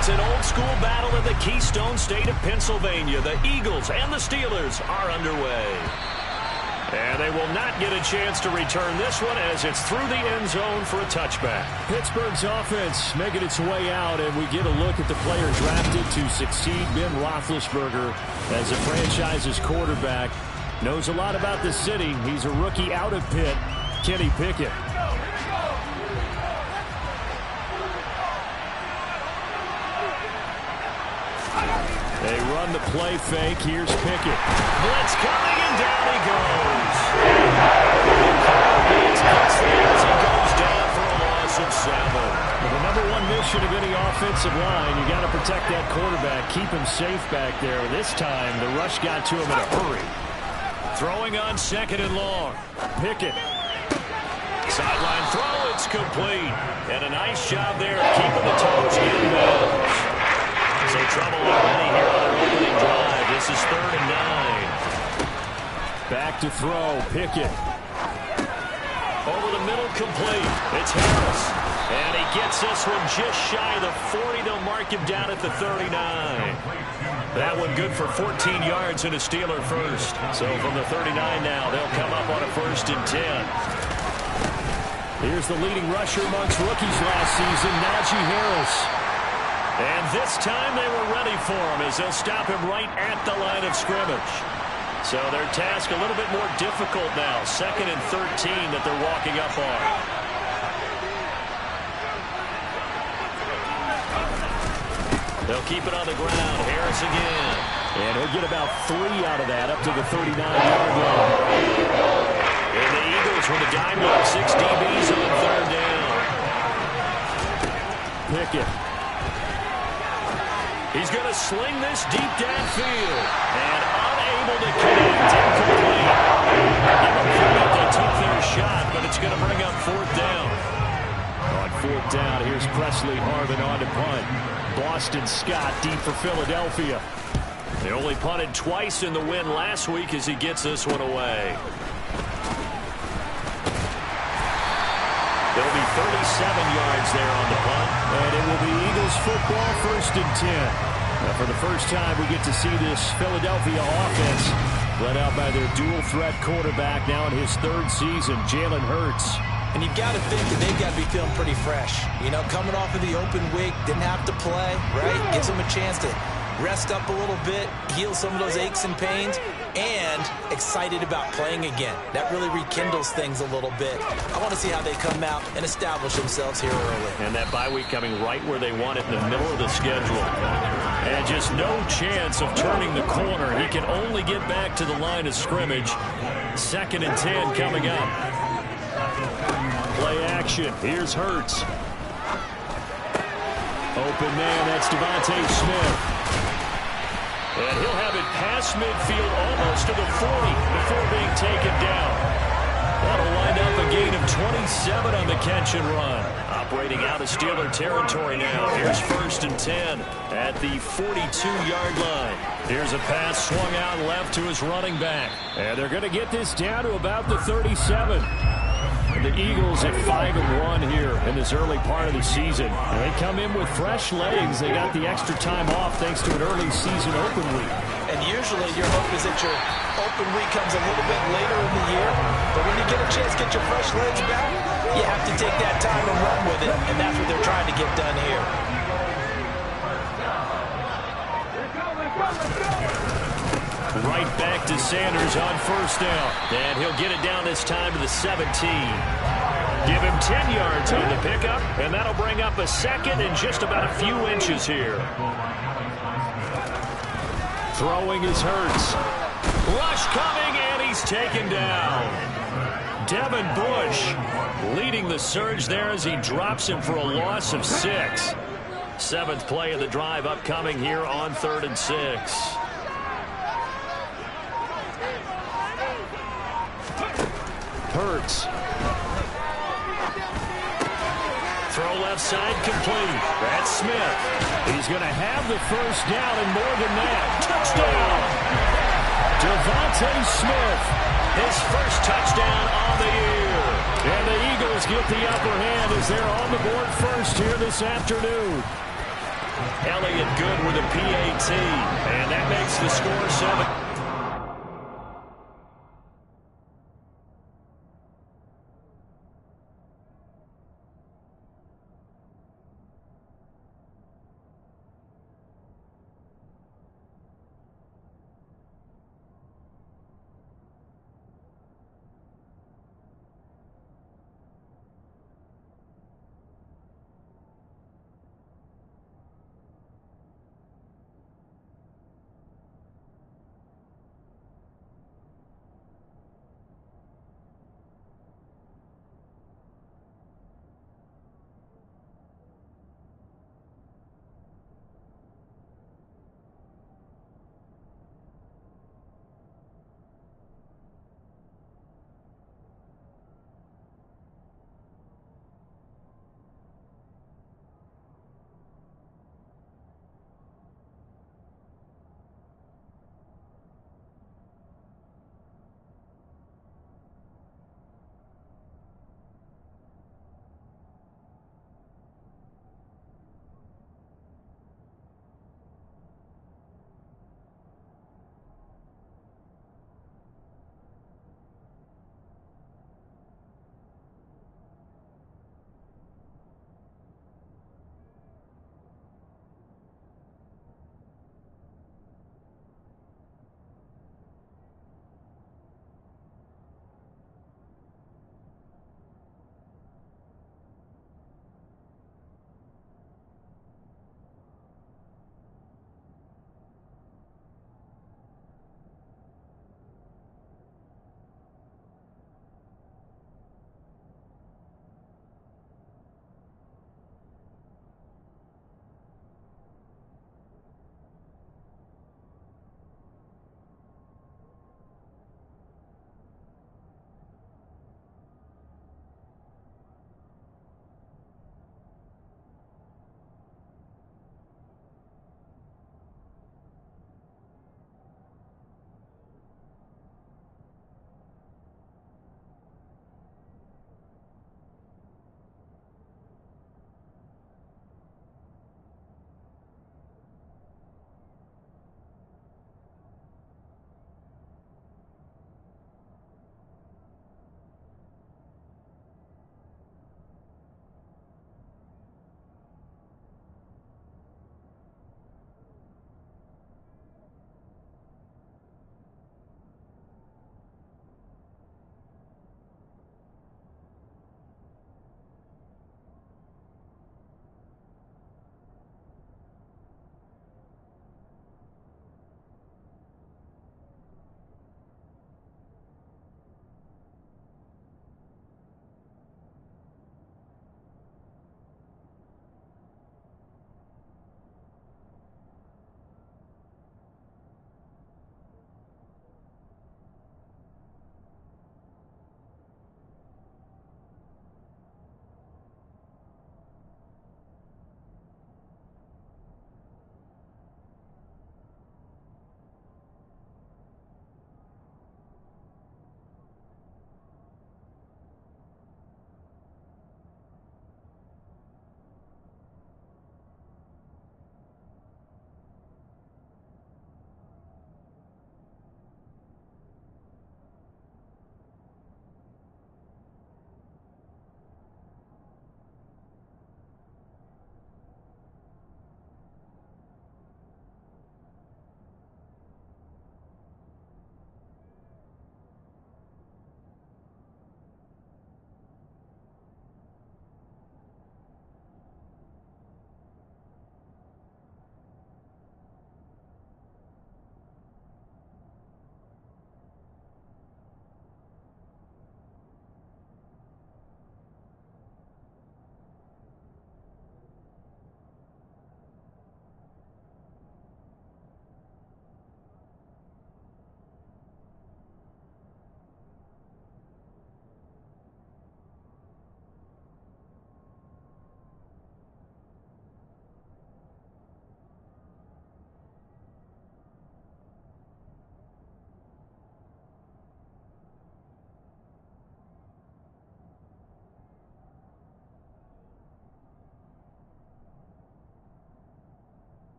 It's an old-school battle in the Keystone State of Pennsylvania. The Eagles and the Steelers are underway. And they will not get a chance to return this one as it's through the end zone for a touchback. Pittsburgh's offense making its way out, and we get a look at the player drafted to succeed. Ben Roethlisberger, as the franchise's quarterback, knows a lot about the city. He's a rookie out of Pitt, Kenny Pickett. They run the play fake. Here's Pickett. Blitz coming, and down he goes. As he goes down for a loss of 7. Well, the number one mission of any offensive line, you got to protect that quarterback, keep him safe back there. This time, the rush got to him in a hurry. Throwing on 2nd and long. Pickett. Sideline throw, it's complete. And a nice job there of keeping the toes in bounds. So trouble already here on their opening drive. This is 3rd and 9. Back to throw. Pickett. Over the middle, complete. It's Harris. And he gets this one just shy of the 40. They'll mark him down at the 39. That one good for 14 yards and a Steeler first. So from the 39 now, they'll come up on a 1st and 10. Here's the leading rusher amongst rookies last season, Najee Harris. And this time they were ready for him as they'll stop him right at the line of scrimmage. So their task a little bit more difficult now. 2nd and 13 that they're walking up on. They'll keep it on the ground. Harris again. And he'll get about 3 out of that up to the 39-yard line. And the Eagles with a dime look. 6 DBs on 3rd down. Pickett. He's going to sling this deep downfield. And unable to connect. Incomplete. Give them credit. They took their shot, but it's going to bring up 4th down. On 4th down, here's Presley Harvin on to punt. Boston Scott deep for Philadelphia. They only punted twice in the win last week as he gets this one away. There'll be 37 yards there on the punt. And it will be Eagles football, 1st and 10. Now for the first time, we get to see this Philadelphia offense led out by their dual-threat quarterback now in his 3rd season, Jalen Hurts. And you've got to think that they've got to be feeling pretty fresh. You know, coming off of the open week, didn't have to play, right? Gives them a chance to rest up a little bit, heal some of those aches and pains, and excited about playing again. That really rekindles things a little bit. I want to see how they come out and establish themselves here early. And that bye week coming right where they want it in the middle of the schedule. And just no chance of turning the corner. He can only get back to the line of scrimmage. 2nd and 10 coming up. Play action. Here's Hurts. Open man. That's Devontae Smith. And he'll have it past midfield almost to the 40 before being taken down. That'll wind up a gain of 27 on the catch and run. Operating out of Steeler territory now. Here's 1st and 10 at the 42-yard line. Here's a pass swung out left to his running back. And they're going to get this down to about the 37. The Eagles at 5-1 here in this early part of the season. And they come in with fresh legs. They got the extra time off thanks to an early season open week. And usually your hope is that your open week comes a little bit later in the year. But when you get a chance to get your fresh legs back, you have to take that time and run with it. And that's what they're trying to get done here. Right back to Sanders on 1st down. And he'll get it down this time to the 17. Give him 10 yards on the pickup, and that'll bring up a 2nd and just about a few inches here. Throwing is Hurts. Rush coming, and he's taken down. Devin Bush leading the surge there as he drops him for a loss of 6. 7th play of the drive upcoming here on 3rd and 6. Hurts. Throw left side complete. That's Smith. He's going to have the 1st down and more than that. Touchdown! Devontae Smith. His 1st touchdown on the year. And the Eagles get the upper hand as they're on the board first here this afternoon. Elliott good with a PAT. And that makes the score 7.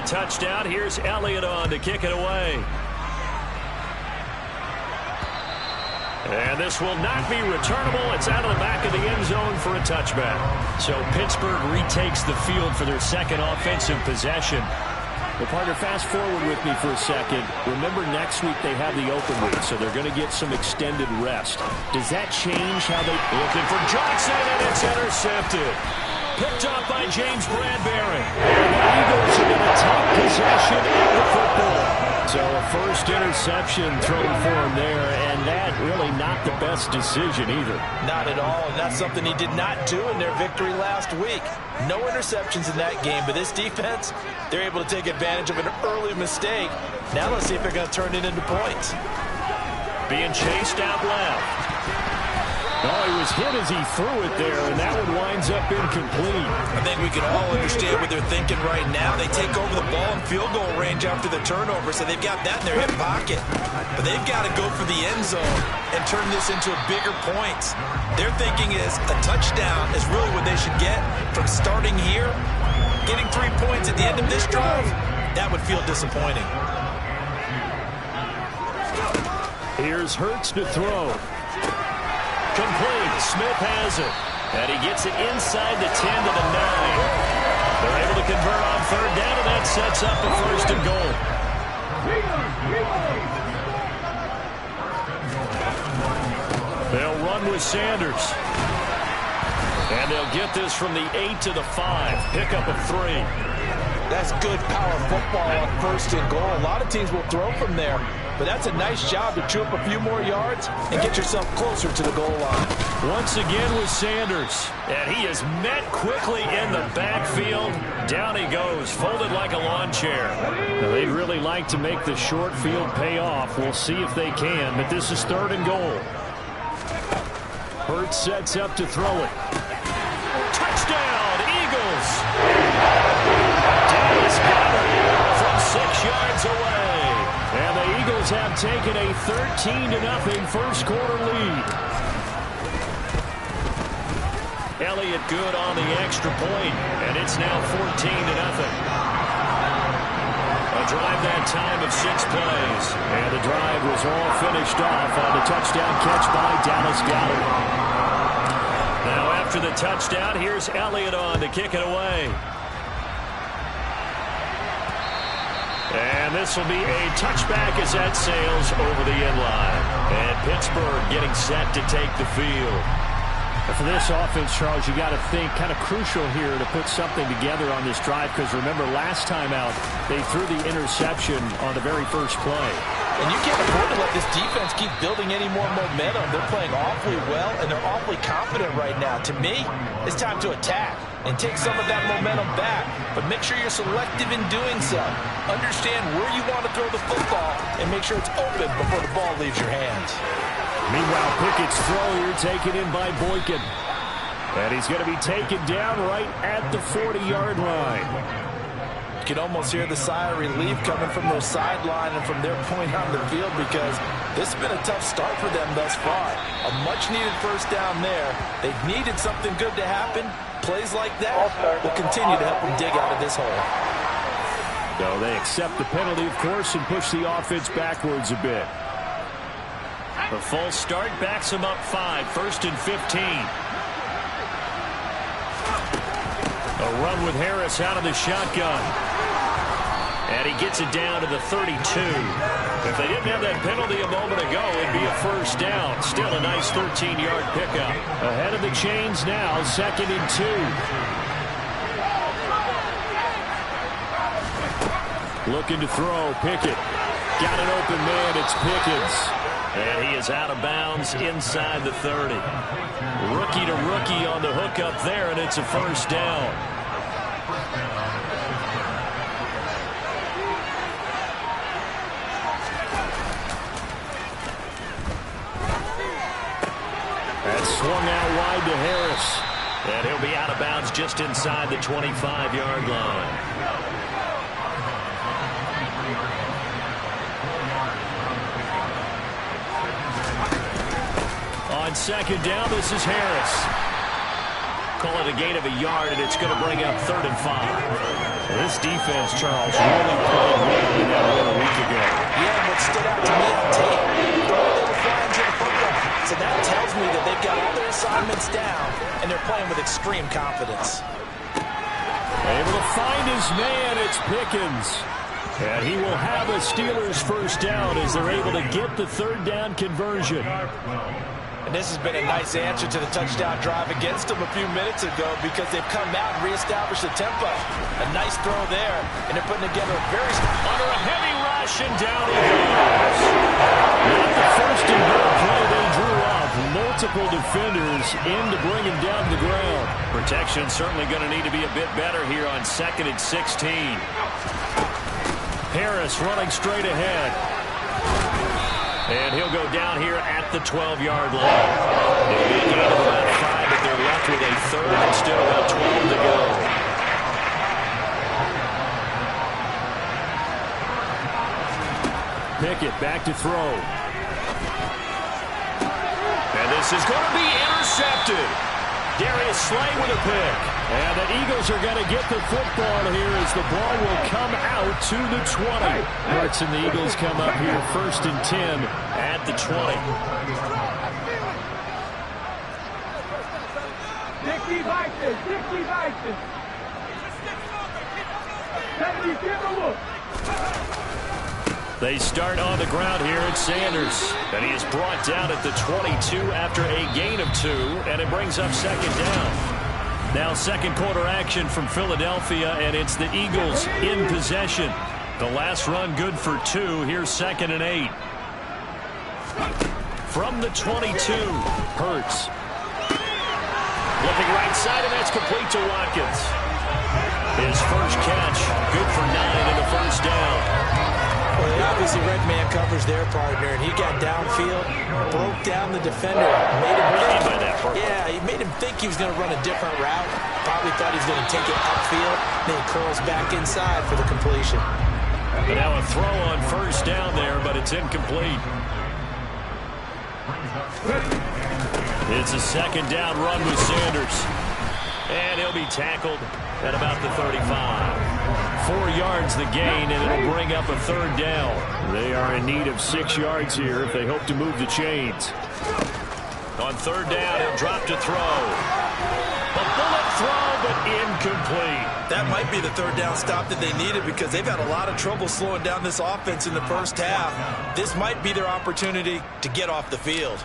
touchdown. Here's Elliott on to kick it away. And this will not be returnable. It's out of the back of the end zone for a touchback. So Pittsburgh retakes the field for their second offensive possession. Well, partner, fast forward with me for a second. Remember, next week they have the open week, so they're going to get some extended rest. Does that change how they... Looking for Johnson, and it's intercepted. Picked up by James Bradbury. And the Eagles are going to take possession of the football. So a first interception thrown for him there, and that really not the best decision either. Not at all, and that's something he did not do in their victory last week. No interceptions in that game, but this defense, they're able to take advantage of an early mistake. Now let's see if they're going to turn it into points. Being chased out left. Oh, he was hit as he threw it there, and that one winds up incomplete. I think we can all understand what they're thinking right now. They take over the ball in field goal range after the turnover, so they've got that in their hip pocket. But they've got to go for the end zone and turn this into a bigger points. Their thinking is a touchdown is really what they should get from starting here. Getting 3 points at the end of this drive, that would feel disappointing. Here's Hurts to throw. Complete. Smith has it. And he gets it inside the 10 to the 9. They're able to convert on third down, and that sets up a first and goal. They'll run with Sanders. And they'll get this from the 8 to the 5. Pickup of 3. That's good power football on first and goal. A lot of teams will throw from there. But that's a nice job to chew up a few more yards and get yourself closer to the goal line. Once again with Sanders. And he is met quickly in the backfield. Down he goes, folded like a lawn chair. Now, they'd really like to make the short field pay off. We'll see if they can, but this is third and goal. Hurts sets up to throw it. Touchdown, Eagles! Dallas Goedert from 6 yards away. And the Eagles have taken a 13-0 first quarter lead. Elliott good on the extra point, and it's now 14-0. A drive that time of 6 plays. And the drive was all finished off on the touchdown catch by Dallas Goedert. Now after the touchdown, here's Elliott on to kick it away. And this will be a touchback as that sails over the end line. And Pittsburgh getting set to take the field. For this offense, Charles, you got to think kind of crucial here to put something together on this drive, because remember, last time out, they threw the interception on the very first play. And you can't afford to let this defense keep building any more momentum. They're playing awfully well, and they're awfully confident right now. To me, it's time to attack and take some of that momentum back, but make sure you're selective in doing so. Understand where you want to throw the football and make sure it's open before the ball leaves your hands. Meanwhile, Pickett's throw here taken in by Boykin. And he's going to be taken down right at the 40-yard line. You can almost hear the sigh of relief coming from their sideline and from their point on the field, because this has been a tough start for them thus far. A much-needed first down there. They've needed something good to happen. Plays like that will continue to help them dig out of this hole. No, they accept the penalty, of course, and push the offense backwards a bit. The false start backs him up 5, first and 15. A run with Harris out of the shotgun. And he gets it down to the 32. If they didn't have that penalty a moment ago, it'd be a first down. Still a nice 13-yard pickup. Ahead of the chains now, second and 2. Looking to throw, Pickett. Got an open man, it's Pickens. And he is out of bounds inside the 30. Rookie to rookie on the hook up there, and it's a first down. That's swung out wide to Harris. And he'll be out of bounds just inside the 25-yard line. On second down, this is Harris. Call it a gain of a yard, and it's going to bring up 3rd and 5. This defense, Charles, really played well in that win a week ago. Yeah, what stood out to me on tape, the way they were flying to the football. So that tells me that they've got all their assignments down, and they're playing with extreme confidence. Able to find his man, it's Pickens. And he will have a Steelers first down as they're able to get the third down conversion. And this has been a nice answer to the touchdown drive against them a few minutes ago because they've come out and reestablished the tempo. A nice throw there, and they're putting together a very... Under a heavy rush, and down he goes. Not the first and goal play they drew off. Multiple defenders in to bring him down to the ground. Protection certainly going to need to be a bit better here on 2nd and 16. Harris running straight ahead. And he'll go down here at the 12-yard line. It'll be a gain of about 5, but they're left with a third and still about 12 to go. Pickett back to throw. And this is going to be intercepted. Darius Slay with a pick. And the Eagles are going to get the football here as the ball will come out to the 20. Hurts and the Eagles come up here 1st and 10 at the 20. They start on the ground here at Sanders. And he is brought down at the 22 after a gain of 2. And it brings up 2nd down. Now second quarter action from Philadelphia, and it's the Eagles in possession. The last run good for 2. Here's 2nd and 8. From the 22, Hurts. Looking right side, and that's complete to Watkins. His first catch, good for 9 and a first down. Well, they obviously read man coverage their partner, and he got downfield, broke down the defender, made him think, he made him think he was going to run a different route. Probably thought he was going to take it upfield, then he curls back inside for the completion. But now a throw on first down there, but it's incomplete. It's a 2nd down run with Sanders. And he'll be tackled at about the 35. 4 yards the gain, and it'll bring up a 3rd down. They are in need of 6 yards here if they hope to move the chains. On 3rd down, he'll drop to throw. A bullet throw, but incomplete. That might be the 3rd down stop that they needed because they've had a lot of trouble slowing down this offense in the first half. This might be their opportunity to get off the field.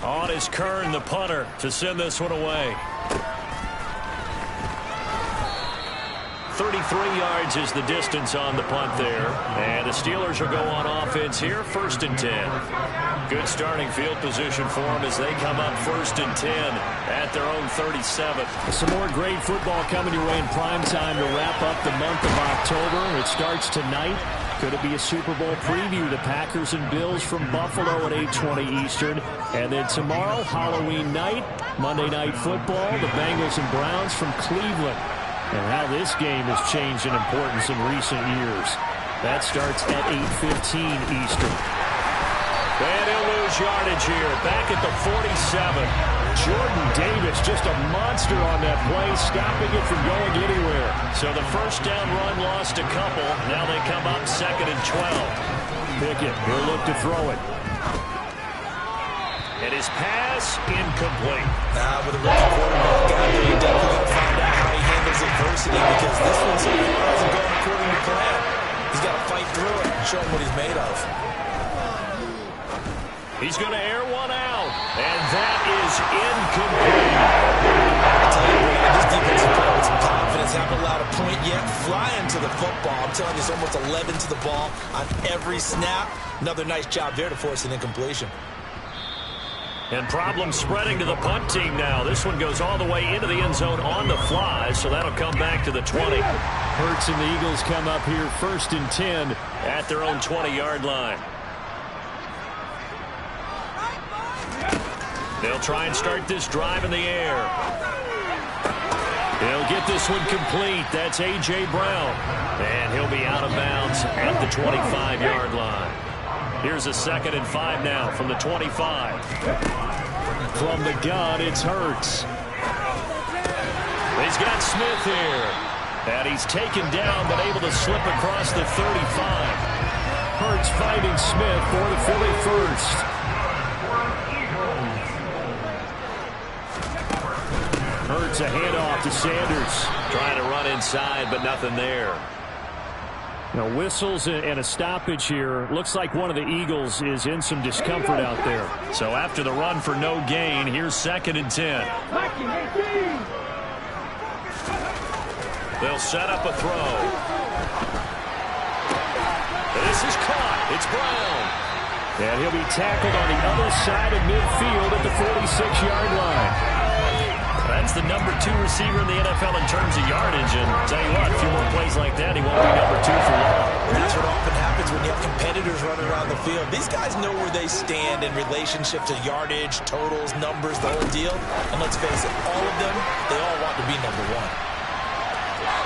On is Kern, the punter, to send this one away. 33 yards is the distance on the punt there. And the Steelers will go on offense here, 1st and 10. Good starting field position for them as they come up 1st and 10 at their own 37. Some more great football coming your way in prime time to wrap up the month of October. It starts tonight. Could it be a Super Bowl preview? The Packers and Bills from Buffalo at 8:20 Eastern. And then tomorrow, Halloween night, Monday Night Football, the Bengals and Browns from Cleveland. And how this game has changed in importance in recent years. That starts at 8:15 Eastern. And he'll lose yardage here. Back at the 47. Jordan Davis, just a monster on that play, stopping it from going anywhere. So the first down run lost a couple. Now they come up 2nd and 12. Pickett, he'll look to throw it. And his pass, incomplete. With a rookie quarterback out there, you're definitely going to find out how he handles adversity because this one so far hasn't gone according to plan. He's got to fight through it and show him what he's made of. He's going to air one out, and that is incomplete. I'll tell you, Brad, this defense is playing with some confidence. Haven't allowed a point yet. Flying to the football. I'm telling you, it's almost 11 to the ball on every snap. Another nice job there to force an incompletion. And problems spreading to the punt team now. This one goes all the way into the end zone on the fly, so that'll come back to the 20. Hurts and the Eagles come up here 1st and 10 at their own 20-yard line. They'll try and start this drive in the air. He'll get this one complete. That's A.J. Brown. And he'll be out of bounds at the 25-yard line. Here's a 2nd and 5 now from the 25. From the gun, it's Hurts. He's got Smith here. And he's taken down, but able to slip across the 35. Hurts finding Smith for the Philly first. Hurts a handoff to Sanders. Trying to run inside, but nothing there. Now whistles and a stoppage here. Looks like one of the Eagles is in some discomfort out there. So after the run for no gain, here's 2nd and 10. They'll set up a throw. This is caught. It's Brown. And he'll be tackled on the other side of midfield at the 46-yard line. That's the number 2 receiver in the NFL in terms of yardage. And tell you what, a few more plays like that, he won't be number 2 for long. That's what often happens when you have competitors running around the field. These guys know where they stand in relationship to yardage, totals, numbers, the whole deal. And let's face it, all of them, they all want to be number 1.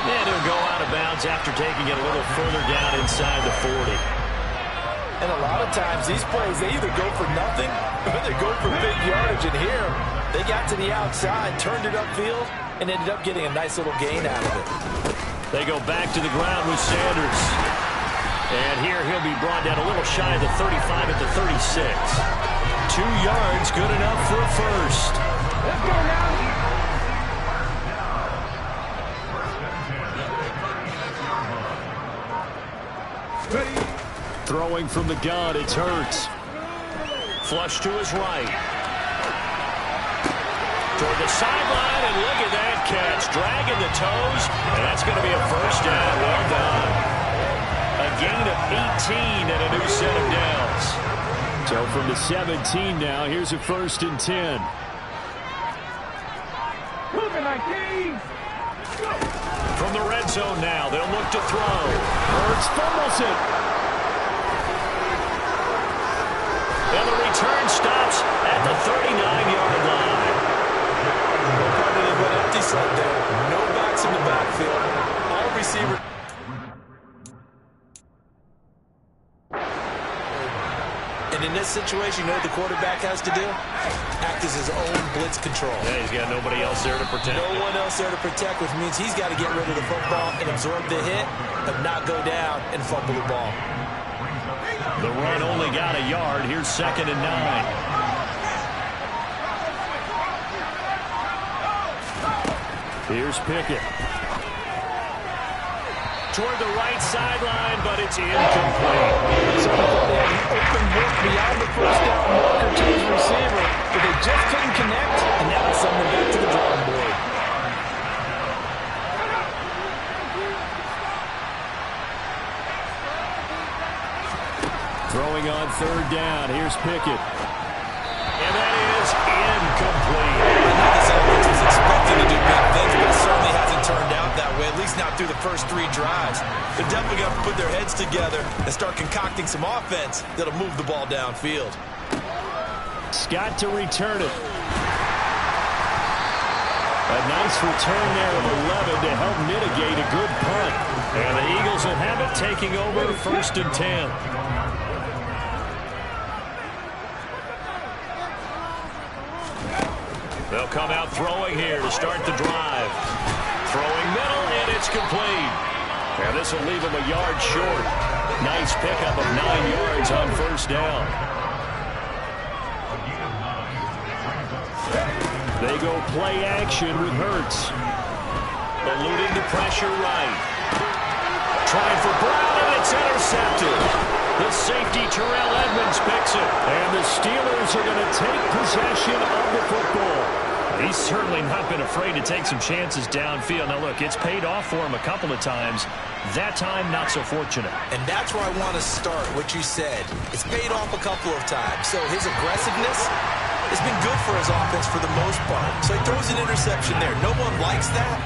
And he'll go out of bounds after taking it a little further down inside the 40. And a lot of times, these plays, they either go for nothing or they go for big yardage. And here, they got to the outside, turned it upfield, and ended up getting a nice little gain out of it. They go back to the ground with Sanders. And here he'll be brought down a little shy of the 35 at the 36. 2 yards, good enough for a first. Let's go now. Throwing from the gun, it's Hurts. Flush to his right. Toward the sideline, and look at that catch. Dragging the toes, and that's going to be a first down. Well done. A gain of 18 and a new set of downs. So from the 17 now, here's a 1st and 10. From the red zone now, they'll look to throw. Hurts fumbles it. And the return stops at the 39-yard line. They went empty set there. No backs in the backfield. All receiver. And in this situation, you know what the quarterback has to do? Act as his own blitz control. Yeah, he's got nobody else there to protect. No one else there to protect, which means he's got to get rid of the football and absorb the hit, but not go down and fumble the ball. The run only got a yard. Here's 2nd and 9. Here's Pickett. Toward the right sideline, but it's incomplete. So they had an open look beyond the first down marker to his receiver, but they just couldn't connect, and now it's sending them back to the drawing board. Throwing on 3rd down. Here's Pickett. And that is incomplete. I know this offense was expecting to do big things, but it certainly hasn't turned out that way, at least not through the first 3 drives. They're definitely going to put their heads together and start concocting some offense that'll move the ball downfield. Scott to return it. A nice return there of 11 to help mitigate a good punt. And the Eagles will have it, taking over 1st and 10. They'll come out throwing here to start the drive. Throwing middle, and it's complete. And this will leave him a yard short. Nice pickup of 9 yards on 1st down. They go play action with Hurts. Eluding the pressure right. Trying for Brown, and it's intercepted. The safety, Terrell Edmonds, picks it. And the Steelers are going to take possession of the football. He's certainly not been afraid to take some chances downfield. Now, look, it's paid off for him a couple of times. That time, not so fortunate. And that's where I want to start, what you said. It's paid off a couple of times. So his aggressiveness has been good for his offense for the most part. So he throws an interception there. No one likes that,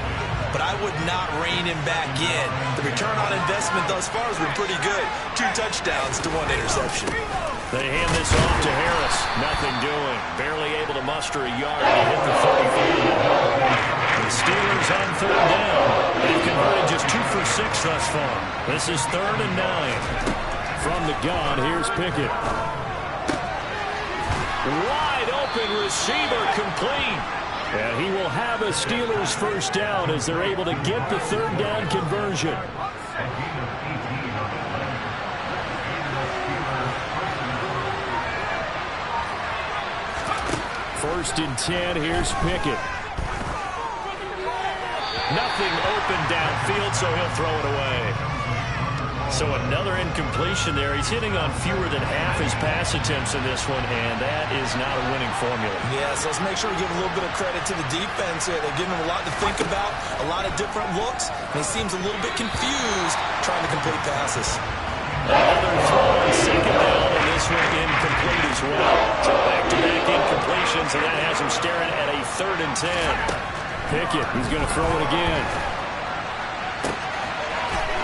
but I would not rein him back in. The return on investment thus far has been pretty good. 2 touchdowns to 1 interception. They hand this off to Harris. Nothing doing. Barely able to muster a yard to hit the 35. The Steelers on 3rd down. They've converted just 2 for 6 thus far. This is 3rd and 9. From the gun, here's Pickett. Wide open receiver complete. And he will have a Steelers first down as they're able to get the third down conversion. First and 10, here's Pickett. Nothing open downfield, so he'll throw it away. So another incompletion there. He's hitting on fewer than half his pass attempts in this one, and that is not a winning formula. Yes, let's make sure we give a little bit of credit to the defense here. They're giving him a lot to think about, a lot of different looks, and he seems a little bit confused trying to complete passes. Another throw on second down, and this one incomplete as well. So back-to-back incompletions, and that has him staring at a 3rd and 10. Pickett, he's going to throw it again.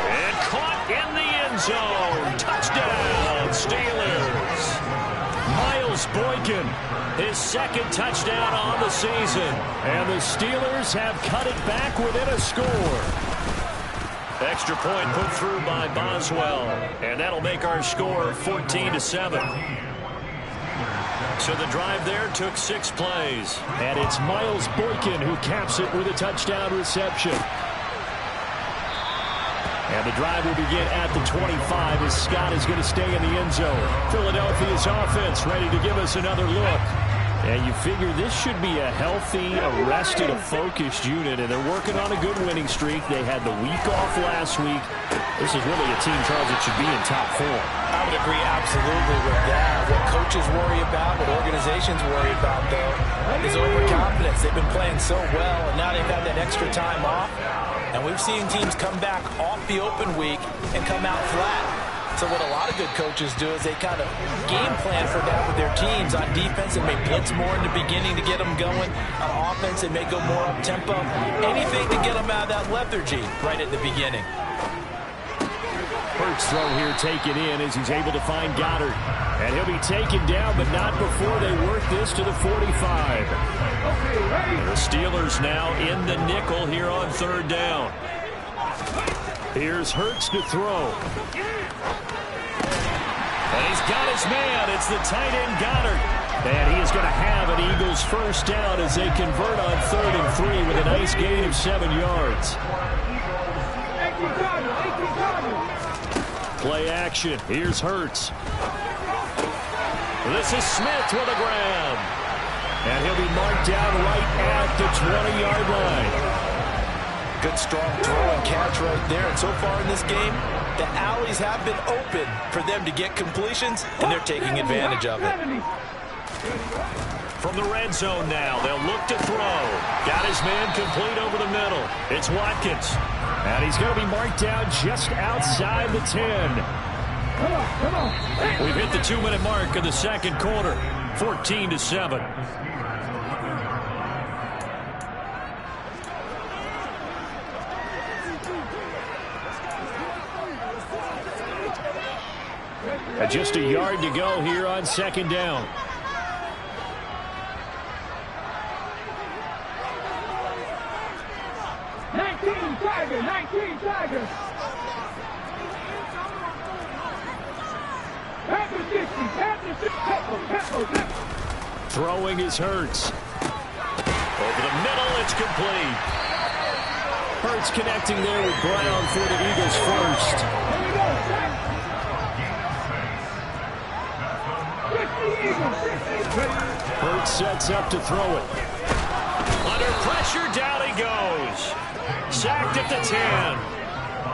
And caught in the end zone. Touchdown, Steelers. Miles Boykin, his 2nd touchdown on the season. And the Steelers have cut it back within a score. Extra point put through by Boswell. And that'll make our score 14-7. So the drive there took 6 plays. And it's Miles Boykin who caps it with a touchdown reception. And the drive will begin at the 25 as Scott is going to stay in the end zone. Philadelphia's offense ready to give us another look. And you figure this should be a healthy, arrested, focused unit, and they're working on a good winning streak. They had the week off last week. This is really a team, Charles, that should be in top form. I would agree absolutely with that. What coaches worry about, what organizations worry about, though, is overconfidence. They've been playing so well, and now they've had that extra time off. And we've seen teams come back off the open week and come out flat. So what a lot of good coaches do is they kind of game plan for that with their teams. On defense, they may blitz more in the beginning to get them going. On offense, they may go more up-tempo. Anything to get them out of that lethargy right at the beginning. Hurts throw here taken in as he's able to find Goddard. And he'll be taken down, but not before they work this to the 45. The Steelers now in the nickel here on 3rd down. Here's Hurts to throw. And he's got his man. It's the tight end Goddard. And he is going to have an Eagles first down as they convert on 3rd and 3 with a nice gain of 7 yards. Play action. Here's Hurts. This is Smith with a grab. And he'll be marked down right at the 20-yard line. Good strong throw and catch right there. And so far in this game, the alleys have been open for them to get completions, and they're taking advantage of it. From the red zone now, they'll look to throw. Got his man complete over the middle. It's Watkins. And he's going to be marked down just outside the 10. We've hit the 2-minute mark of the 2nd quarter. 14-7. Just a yard to go here on 2nd down. Throwing is Hurts. Over the middle, it's complete. Hurts connecting there with Brown for the Eagles first. Hurts sets up to throw it. Under pressure, down he goes. Sacked at the 10.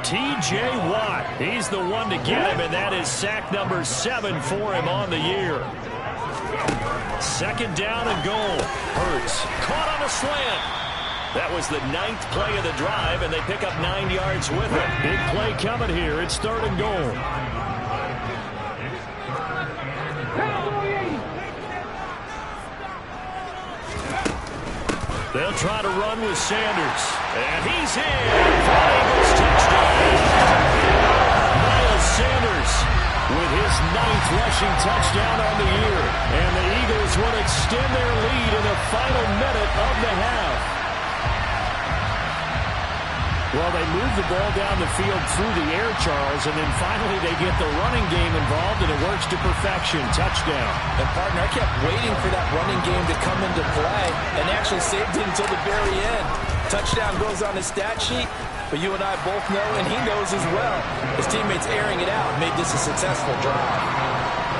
T.J. Watt, he's the one to get him, and that is sack number 7 for him on the year. 2nd down and goal. Hurts Caught on a slant. That was the 9th play of the drive, and they pick up 9 yards with it. Big play coming here. It's 3rd and goal. They'll try to run with Sanders. And he's in for an Eagles touchdown. Miles Sanders with his 9th rushing touchdown on the year. And the Eagles will extend their lead in the final minute of the half. Well, they move the ball down the field through the air, Charles, and then finally they get the running game involved, and it works to perfection. Touchdown. And, partner, I kept waiting for that running game to come into play and actually saved it until the very end. Touchdown goes on his stat sheet, but you and I both know, and he knows as well, his teammates airing it out made this a successful drive.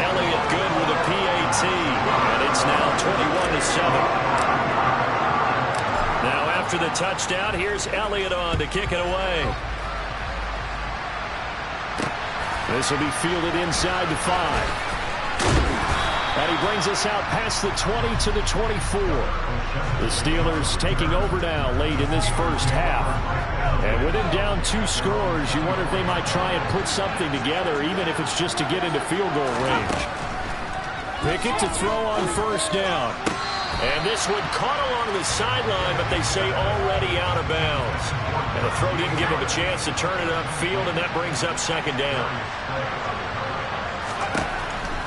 Elliott good with a PAT, and it's now 21-7. Now after the touchdown, here's Elliott on to kick it away. This will be fielded inside the 5. And he brings us out past the 20 to the 24. The Steelers taking over now late in this first half. And with him down 2 scores, you wonder if they might try and put something together, even if it's just to get into field goal range. Pickett to throw on first down. And this one caught along the sideline, but they say already out of bounds. And the throw didn't give him a chance to turn it upfield, and that brings up second down.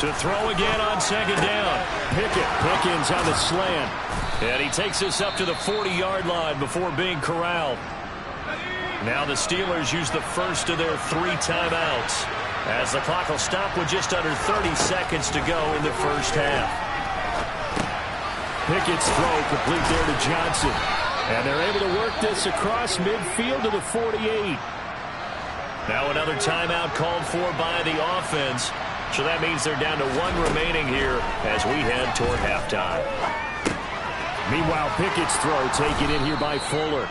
To throw again on second down. Pickens on the slant. And he takes us up to the 40-yard line before being corralled. Now the Steelers use the first of their 3 timeouts, as the clock will stop with just under 30 seconds to go in the first half. Pickett's throw complete there to Johnson. And they're able to work this across midfield to the 48. Now another timeout called for by the offense. So that means they're down to 1 remaining here as we head toward halftime. Meanwhile, Pickett's throw taken in here by Fuller.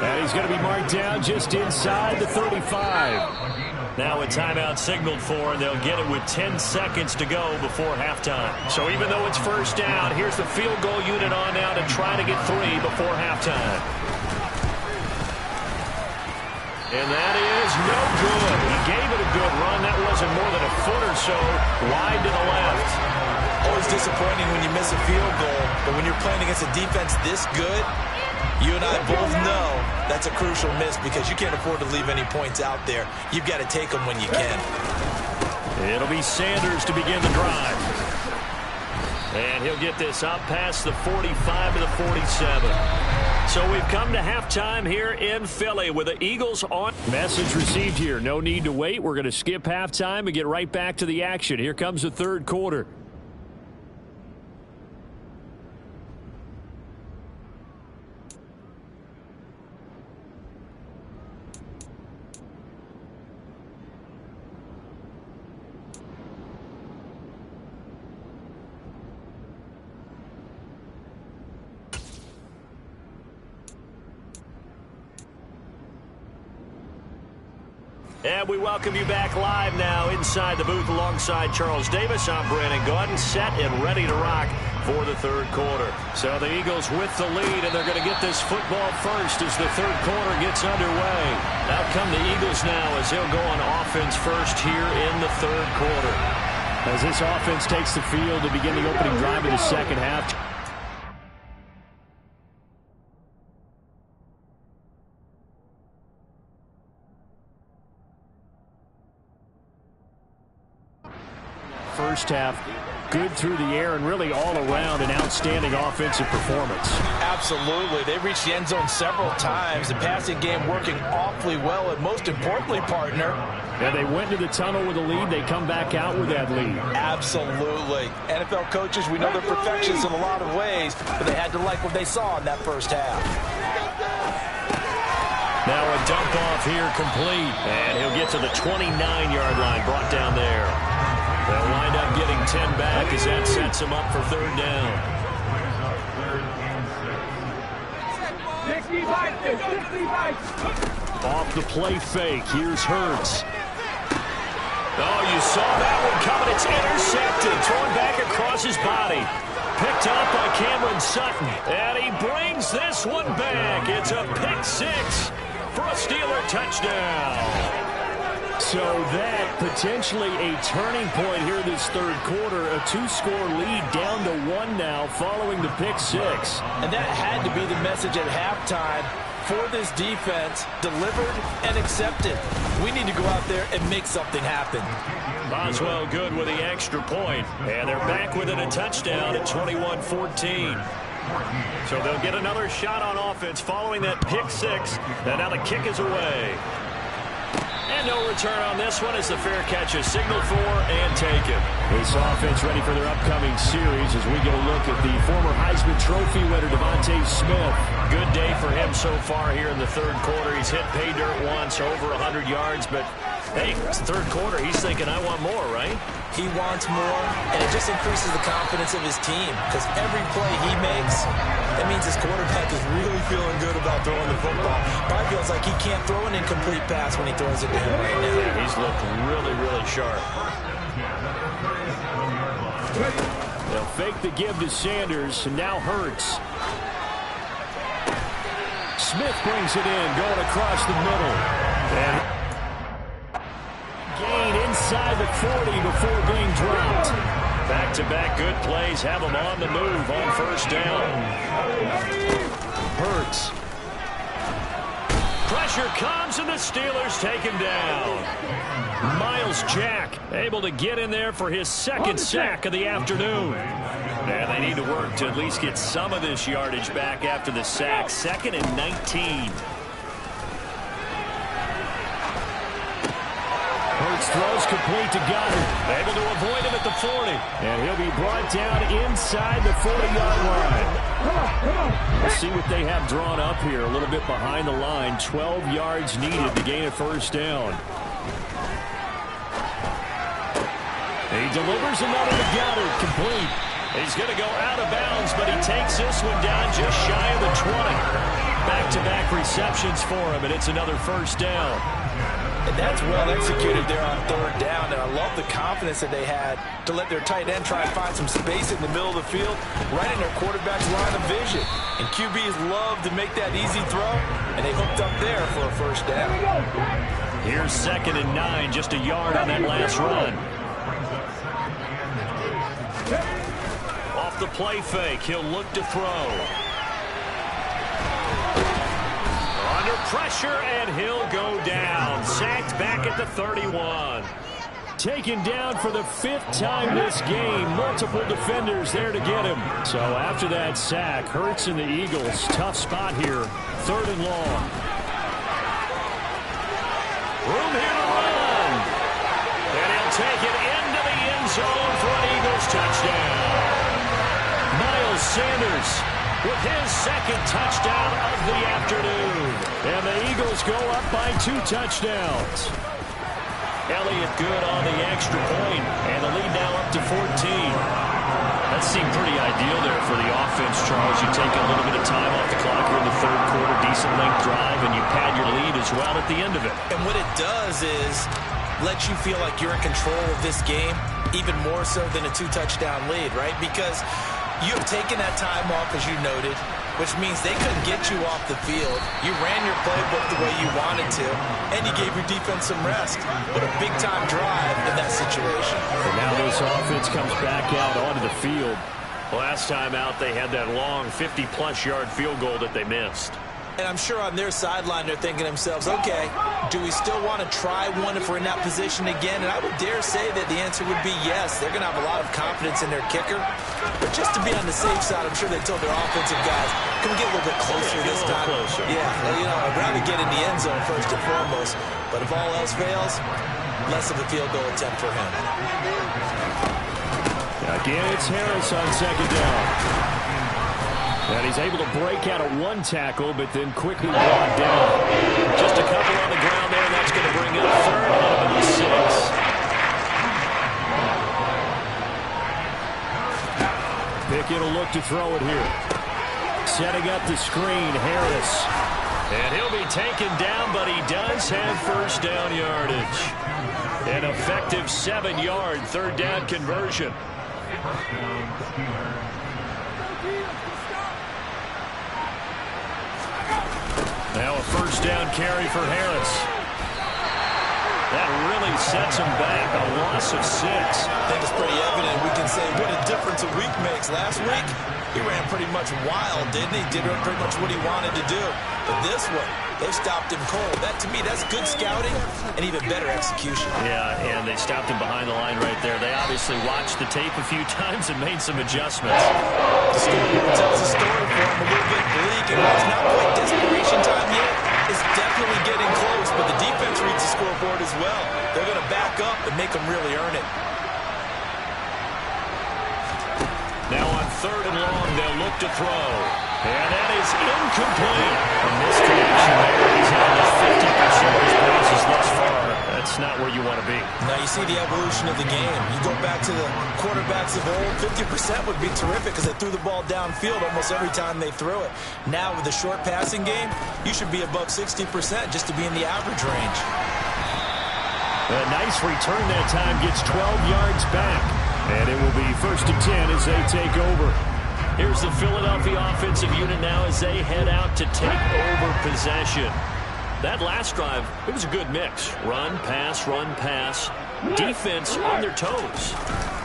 And he's going to be marked down just inside the 35. Now a timeout signaled for, and they'll get it with 10 seconds to go before halftime. So even though it's first down, here's the field goal unit on now to try to get 3 before halftime. And that is no good. He gave it a good run. That wasn't more than a foot or so wide to the left. Always disappointing when you miss a field goal, but when you're playing against a defense this good, you and I both know that's a crucial miss because you can't afford to leave any points out there. You've got to take them when you can. It'll be Sanders to begin the drive. And he'll get this up past the 45 to the 47. So we've come to halftime here in Philly with the Eagles on. Message received here. No need to wait. We're going to skip halftime and get right back to the action. Here comes the third quarter. And we welcome you back live now inside the booth alongside Charles Davis. I'm Brandon Gaudin, set and ready to rock for the third quarter. So the Eagles with the lead, and they're going to get this football first as the third quarter gets underway. Out come the Eagles now as they'll go on offense first here in the third quarter. As this offense takes the field to begin the opening drive of the second half. First half, good through the air and really all around an outstanding offensive performance. Absolutely. They reached the end zone several times. The passing game working awfully well, and most importantly, partner. Yeah, they went to the tunnel with a lead. They come back out with that lead. Absolutely. NFL coaches, we know they're perfectionists in a lot of ways, but they had to like what they saw in that first half. Now a dump off here complete, and he'll get to the 29-yard line, brought down there. They'll wind up getting 10 back as that sets him up for third down. Off the play fake, here's Hurts. Oh, you saw that one coming. It's intercepted, thrown back across his body. Picked up by Cameron Sutton, and he brings this one back. It's a pick 6 for a Steeler touchdown. So that potentially a turning point here this third quarter. A 2-score lead down to 1 now following the pick 6. And that had to be the message at halftime for this defense. Delivered and accepted. We need to go out there and make something happen. Boswell good with the extra point. And they're back within a touchdown at 21-14. So they'll get another shot on offense following that pick six. And now the kick is away. And no return on this one as the fair catch is signaled for and taken. This offense ready for their upcoming series as we get a look at the former Heisman Trophy winner, Devontae Smith. Good day for him so far here in the third quarter. He's hit pay dirt once, over 100 yards, but hey, it's the third quarter. He's thinking, I want more, right? He wants more, and it just increases the confidence of his team because every play he makes, that means his quarterback is really feeling good about throwing the football. Probably feels like he can't throw an incomplete pass when he throws it to him right now. Yeah, he's looked really, really sharp. They'll fake the give to Sanders, and now Hurts. Smith brings it in, going across the middle. And gain inside the 40 before being dropped. Back-to-back good plays have him on the move on first down. Hurts. Pressure comes, and the Steelers take him down. Miles Jack able to get in there for his second sack of the afternoon. And they need to work to at least get some of this yardage back after the sack. 2nd and 19. Hurts throws complete to Goddard. Able to avoid him at the 40. And he'll be brought down inside the 40-yard line. We'll see what they have drawn up here a little bit behind the line. 12 yards needed to gain a first down. He delivers another to Goddard, complete. He's going to go out of bounds, but he takes this one down just shy of the 20. Back-to-back receptions for him, and it's another first down. And that's well executed there on third down, and I love the confidence that they had to let their tight end try and find some space in the middle of the field, right in their quarterback's line of vision. And QBs love to make that easy throw, and they hooked up there for a first down. Here's 2nd and 9, just a yard on that last run. Off the play fake, he'll look to throw. Under pressure, and he'll go down. Sacked back at the 31. Taken down for the 5th time this game. Multiple defenders there to get him. So after that sack, Hurts and the Eagles, tough spot here. 3rd and long. Room here to run. And he'll take it into the end zone for an Eagles touchdown. Miles Sanders with his 2nd touchdown of the afternoon. And the Eagles go up by 2 touchdowns. Elliott good on the extra point, and the lead now up to 14. That seemed pretty ideal there for the offense, Charles. You take a little bit of time off the clock here in the third quarter, decent length drive, and you pad your lead as well at the end of it. And what it does is let you feel like you're in control of this game, even more so than a 2-touchdown lead, right? Because you have taken that time off, as you noted, which means they couldn't get you off the field. You ran your playbook the way you wanted to, and you gave your defense some rest. What a big-time drive in that situation. And now this offense comes back out onto the field. Last time out, they had that long 50-plus yard field goal that they missed. And I'm sure on their sideline they're thinking to themselves, okay, do we still want to try one if we're in that position again? And I would dare say that the answer would be yes. They're going to have a lot of confidence in their kicker. But just to be on the safe side, I'm sure they told their offensive guys, can we get a little bit closer this time? Closer. Yeah, well, you know, I'd rather get in the end zone first and foremost. But if all else fails, less of a field goal attempt for him. Again, it's Harris on 2nd down. And he's able to break out of 1 tackle, but then quickly brought down. Just a couple on the ground there, and that's going to bring up 3rd and about 6. Pickett will look to throw it here. Setting up the screen, Harris. And he'll be taken down, but he does have first down yardage. An effective 7-yard 3rd down conversion. Now a first down carry for Harris. That really sets him back, a loss of 6. I think it's pretty evident. We can say what a difference a week makes. Last week, he ran pretty much wild, didn't he? Did pretty much what he wanted to do. But this one, They've stopped him cold. That, to me, that's good scouting and even better execution. Yeah, and they stopped him behind the line right there. They obviously watched the tape a few times and made some adjustments. The scoreboard tells a story for him, a little bit bleak, and while it's not quite desperation time yet, it's definitely getting close, but the defense reads the scoreboard as well. They're going to back up and make them really earn it. Now on 3rd and long, they'll look to throw. And that is incomplete. A misconnection there. He's had just 50% of his passes thus far. That's not where you want to be. Now you see the evolution of the game. You go back to the quarterbacks of old, 50% would be terrific because they threw the ball downfield almost every time they threw it. Now with the short passing game, you should be above 60% just to be in the average range. A nice return that time, gets 12 yards back. And it will be 1st and 10 as they take over. Here's the Philadelphia offensive unit now as they head out to take over possession. That last drive, it was a good mix. Run, pass, defense on their toes.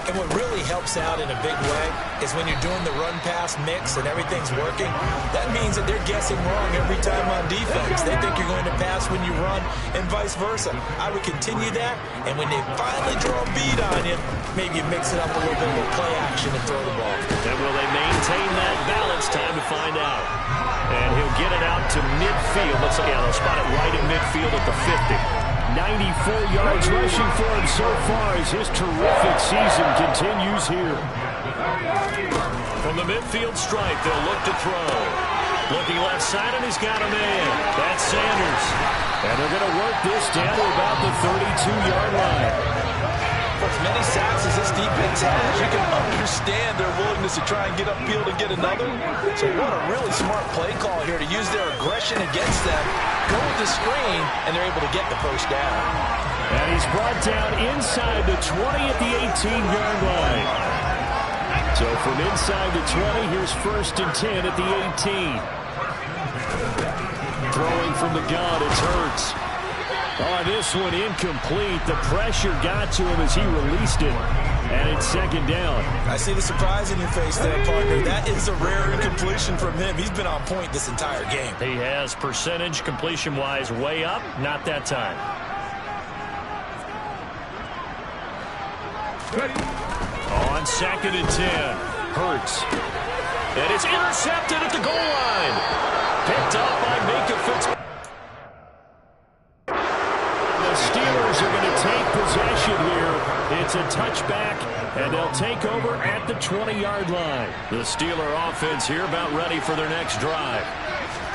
And what really helps out in a big way is when you're doing the run-pass mix and everything's working, that means that they're guessing wrong every time on defense. They think you're going to pass when you run and vice versa. I would continue that, and when they finally draw a bead on you, maybe you mix it up a little bit with play action and throw the ball. And will they maintain that balance? Time to find out. And he'll get it out to midfield. Let's see, they'll spot it right at midfield at the 50. 94 yards rushing for him so far as his terrific season continues here. From the midfield stripe, they'll look to throw. Looking left side, and he's got a man. That's Sanders. And they're going to work this down to about the 32-yard line. For as many sacks as this defense has, you can understand their willingness to try and get upfield and get another. So what a really smart play call here to use their aggression against them, go with the screen, and they're able to get the first down. And he's brought down inside the 20 at the 18-yard line. So from inside the 20, here's 1st and 10 at the 18. Throwing from the gun, it's Hurts. Oh, this one incomplete. The pressure got to him as he released it. And it's 2nd down. I see the surprise in your face there, partner. That is a rare incompletion from him. He's been on point this entire game. He has percentage completion-wise way up. Not that time. On 2nd and 10. Hurts. And it's intercepted at the goal line. Picked up by Minka Fitzpatrick. Steelers are going to take possession here. It's a touchback, and they'll take over at the 20-yard line. The Steeler offense here about ready for their next drive.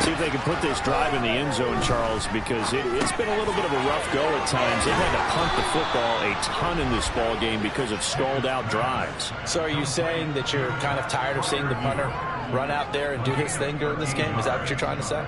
See if they can put this drive in the end zone, Charles, because it's been a little bit of a rough go at times. They've had to punt the football a ton in this ball game because of stalled-out drives. So are you saying that you're kind of tired of seeing the punter run out there and do his thing during this game? Is that what you're trying to say?